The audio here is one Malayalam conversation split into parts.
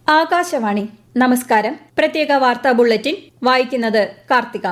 ആകാശവാണി നമസ്കാരം. പ്രത്യേക വാർത്താ ബുള്ളറ്റിൻ വായിക്കുന്നത് കാർത്തിക.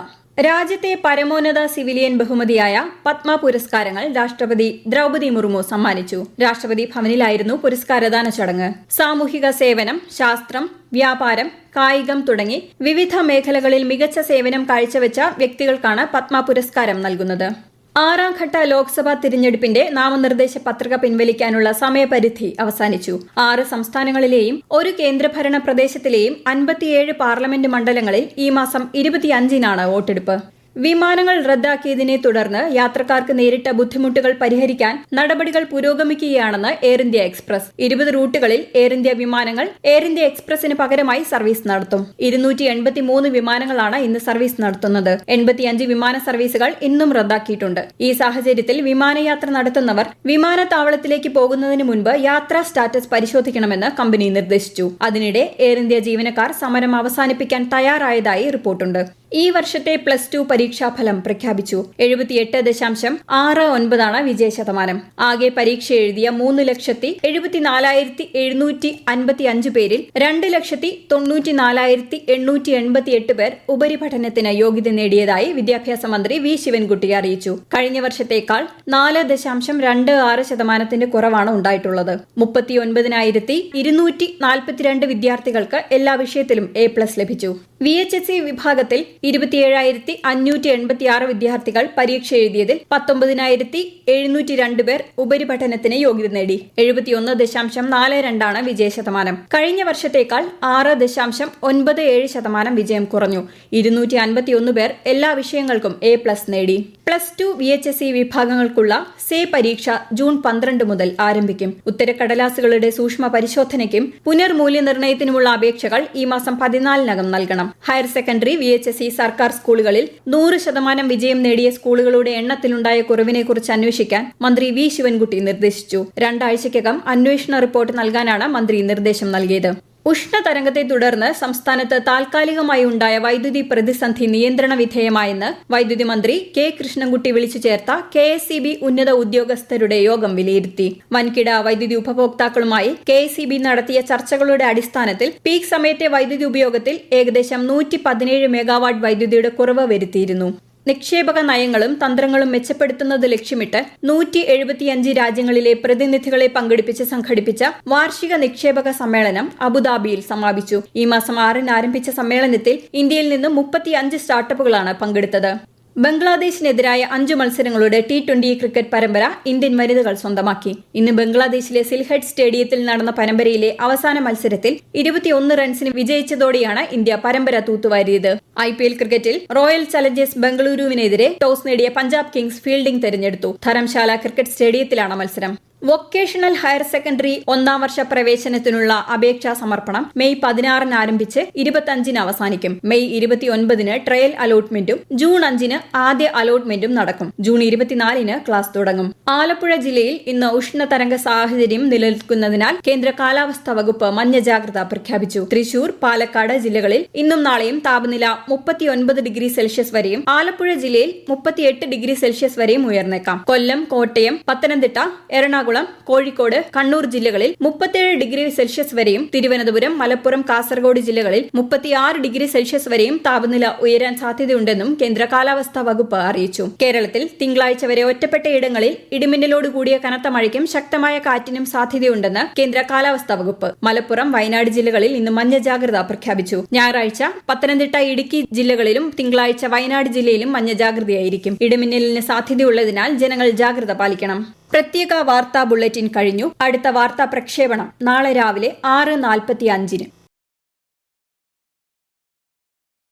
രാജ്യത്തെ പരമോന്നത സിവിലിയൻ ബഹുമതിയായ പത്മ പുരസ്കാരങ്ങൾ രാഷ്ട്രപതി ദ്രൗപദി മുർമു സമ്മാനിച്ചു. രാഷ്ട്രപതി ഭവനിലായിരുന്നു പുരസ്കാരദാന ചടങ്ങ്. സാമൂഹിക സേവനം, ശാസ്ത്രം, വ്യാപാരം, കായികം തുടങ്ങി വിവിധ മേഖലകളിൽ മികച്ച സേവനം കാഴ്ചവെച്ച വ്യക്തികൾക്കാണ് പത്മ പുരസ്കാരം നൽകുന്നത്. 6ാം ഘട്ട ലോക്സഭാ തിരഞ്ഞെടുപ്പിന്റെ നാമനിർദ്ദേശ പത്രിക പിൻവലിക്കാനുള്ള സമയപരിധി അവസാനിച്ചു. 6 സംസ്ഥാനങ്ങളിലെയും ഒരു കേന്ദ്രഭരണ പ്രദേശത്തിലെയും 57 പാർലമെന്റ് മണ്ഡലങ്ങളിൽ ഈ മാസം 25-നാണ് വോട്ടെടുപ്പ്. വിമാനങ്ങൾ റദ്ദാക്കിയതിനെ തുടർന്ന് യാത്രക്കാർക്ക് നേരിട്ട ബുദ്ധിമുട്ടുകൾ പരിഹരിക്കാൻ നടപടികൾ പുരോഗമിക്കുകയാണെന്ന് എയർ ഇന്ത്യ എക്സ്പ്രസ്. 20 റൂട്ടുകളിൽ എയർ ഇന്ത്യ വിമാനങ്ങൾ എയർ ഇന്ത്യ എക്സ്പ്രസിന് പകരമായി സർവീസ് നടത്തും. 283 വിമാനങ്ങളാണ് ഇന്ന് സർവീസ് നടത്തുന്നത്. 85 വിമാന സർവീസുകൾ ഇന്നും റദ്ദാക്കിയിട്ടുണ്ട്. ഈ സാഹചര്യത്തിൽ വിമാനയാത്ര നടത്തുന്നവർ വിമാനത്താവളത്തിലേക്ക് പോകുന്നതിന് മുൻപ് യാത്രാ സ്റ്റാറ്റസ് പരിശോധിക്കണമെന്ന് കമ്പനി നിർദ്ദേശിച്ചു. അതിനിടെ എയർ ഇന്ത്യ ജീവനക്കാർ സമരം അവസാനിപ്പിക്കാൻ തയ്യാറായതായി റിപ്പോർട്ടുണ്ട്. ഈ വർഷത്തെ +2 പരീക്ഷാഫലം പ്രഖ്യാപിച്ചു. 78.69 വിജയശതമാനം. ആകെ പരീക്ഷ എഴുതിയ 3,74,755 പേരിൽ 2,94,888 പേർ ഉപരിപഠനത്തിന് യോഗ്യത നേടിയതായി വിദ്യാഭ്യാസ മന്ത്രി വി ശിവൻകുട്ടി അറിയിച്ചു. കഴിഞ്ഞ വർഷത്തേക്കാൾ 4.26% കുറവാണ് ഉണ്ടായിട്ടുള്ളത്. 39,242 വിദ്യാർത്ഥികൾക്ക് എല്ലാ വിഷയത്തിലും A+ ലഭിച്ചു. VHSC വിഭാഗത്തിൽ 27,586 വിദ്യാർത്ഥികൾ പരീക്ഷ എഴുതിയതിൽ 19,702 പേർ ഉപരിപഠനത്തിന് യോഗ്യത നേടി. 71.42% വിജയശതമാനം. കഴിഞ്ഞ വർഷത്തേക്കാൾ 6.97% വിജയം കുറഞ്ഞു. 251 പേർ എല്ലാ വിഷയങ്ങൾക്കും A+ നേടി. +2 VHSC വിഭാഗങ്ങൾക്കുള്ള സേ പരീക്ഷ ജൂൺ 12 മുതൽ ആരംഭിക്കും. ഉത്തരക്കടലാസുകളുടെ സൂക്ഷ്മ പരിശോധനയ്ക്കും പുനർമൂല്യനിർണ്ണയത്തിനുമുള്ള അപേക്ഷകൾ ഈ മാസം 14-നകം നൽകണം. ഹയർ സെക്കൻഡറി VHSC സർക്കാർ സ്കൂളുകളിൽ 100% വിജയം നേടിയ സ്കൂളുകളുടെ എണ്ണത്തിലുണ്ടായ കുറവിനെക്കുറിച്ച് അന്വേഷിക്കാൻ മന്ത്രി വി ശിവൻകുട്ടി നിർദ്ദേശിച്ചു. 2 ആഴ്ചയ്ക്കകം അന്വേഷണ റിപ്പോർട്ട് നൽകാനാണ് മന്ത്രി നിർദ്ദേശം നൽകിയത്. ഉഷ്ണതരംഗത്തെ തുടർന്ന് സംസ്ഥാനത്ത് താൽക്കാലികമായി ഉണ്ടായ വൈദ്യുതി പ്രതിസന്ധി നിയന്ത്രണ വിധേയമായെന്ന് വൈദ്യുതി മന്ത്രി കെ കൃഷ്ണൻകുട്ടി വിളിച്ചു ചേർത്ത KSEB ഉന്നത ഉദ്യോഗസ്ഥരുടെ യോഗം വിലയിരുത്തി. വൻകിട വൈദ്യുതി ഉപഭോക്താക്കളുമായി KSEB നടത്തിയ ചർച്ചകളുടെ അടിസ്ഥാനത്തിൽ പീക്ക് സമയത്തെ വൈദ്യുതി ഉപയോഗത്തിൽ ഏകദേശം 117 മെഗാവാട്ട് വൈദ്യുതിയുടെ കുറവ് വരുത്തിയിരുന്നു. നിക്ഷേപക നയങ്ങളും തന്ത്രങ്ങളും മെച്ചപ്പെടുത്തുന്നത് ലക്ഷ്യമിട്ട് 175 രാജ്യങ്ങളിലെ പ്രതിനിധികളെ പങ്കെടുപ്പിച്ച് സംഘടിപ്പിച്ച വാർഷിക നിക്ഷേപക സമ്മേളനം അബുദാബിയിൽ സമാപിച്ചു. ഈ മാസം 6-ന് ആരംഭിച്ച സമ്മേളനത്തിൽ ഇന്ത്യയിൽ നിന്ന് 35 സ്റ്റാർട്ടപ്പുകളാണ് പങ്കെടുത്തത്. ബംഗ്ലാദേശിനെതിരായ 5 മത്സരങ്ങളുടെ T20 ക്രിക്കറ്റ് പരമ്പര ഇന്ത്യൻ വനിതകൾ സ്വന്തമാക്കി. ഇന്ന് ബംഗ്ലാദേശിലെ സിൽഹെറ്റ് സ്റ്റേഡിയത്തിൽ നടന്ന പരമ്പരയിലെ അവസാന മത്സരത്തിൽ 21 റൺസിന് വിജയിച്ചതോടെയാണ് ഇന്ത്യ പരമ്പര തൂത്തുവാരിയത്. IPL ക്രിക്കറ്റിൽ റോയൽ ചലഞ്ചേഴ്സ് ബംഗളൂരുവിനെതിരെ ടോസ് നേടിയ പഞ്ചാബ് കിങ്സ് ഫീൽഡിംഗ് തെരഞ്ഞെടുത്തു. ധരംശാല ക്രിക്കറ്റ് സ്റ്റേഡിയത്തിലാണ് മത്സരം. വൊക്കേഷണൽ ഹയർ സെക്കൻഡറി 1ാം വർഷ പ്രവേശനത്തിനുള്ള അപേക്ഷാ സമർപ്പണം മെയ് 16-ന് ആരംഭിച്ച് 25-ന് അവസാനിക്കും. മെയ് 29-ന് ട്രയൽ അലോട്ട്മെന്റും ജൂൺ 5-ന് ആദ്യ അലോട്ട്മെന്റും നടക്കും. ജൂൺ 24-ന് ക്ലാസ് തുടങ്ങും. ആലപ്പുഴ ജില്ലയിൽ ഇന്ന് ഉഷ്ണതരംഗ സാഹചര്യം നിലനിൽക്കുന്നതിനാൽ കേന്ദ്ര കാലാവസ്ഥാ വകുപ്പ് മഞ്ഞ ജാഗ്രത പ്രഖ്യാപിച്ചു. തൃശൂർ, പാലക്കാട് ജില്ലകളിൽ ഇന്നും നാളെയും താപനില 39°C വരെയും ആലപ്പുഴ ജില്ലയിൽ 38°C വരെയും ഉയർന്നേക്കാം. കൊല്ലം, കോട്ടയം, പത്തനംതിട്ട, എറണാകുളം, കോഴിക്കോട്, കണ്ണൂർ ജില്ലകളിൽ 37°C വരെയും തിരുവനന്തപുരം, മലപ്പുറം, കാസർഗോഡ് ജില്ലകളിൽ 36°C വരെയും താപനില ഉയരാൻ സാധ്യതയുണ്ടെന്നും കേന്ദ്ര കാലാവസ്ഥാ വകുപ്പ് അറിയിച്ചു. കേരളത്തിൽ തിങ്കളാഴ്ച വരെ ഒറ്റപ്പെട്ടയിടങ്ങളിൽ ഇടിമിന്നലോട് കൂടിയ കനത്ത മഴയ്ക്കും ശക്തമായ കാറ്റിനും സാധ്യതയുണ്ടെന്ന് കേന്ദ്ര കാലാവസ്ഥാ വകുപ്പ്. മലപ്പുറം, വയനാട് ജില്ലകളിൽ ഇന്ന് മഞ്ഞ ജാഗ്രത പ്രഖ്യാപിച്ചു. ഞായറാഴ്ച പത്തനംതിട്ട, ഇടുക്കി ജില്ലകളിലും തിങ്കളാഴ്ച വയനാട് ജില്ലയിലും മഞ്ഞ ജാഗ്രതയായിരിക്കും. ഇടിമിന്നലിന് സാധ്യതയുള്ളതിനാൽ ജനങ്ങൾ ജാഗ്രത പാലിക്കണം. പ്രത്യേക വാർത്താ ബുള്ളറ്റിൻ കഴിഞ്ഞു. അടുത്ത വാർത്താ പ്രക്ഷേപണം നാളെ രാവിലെ 6:45-ന്.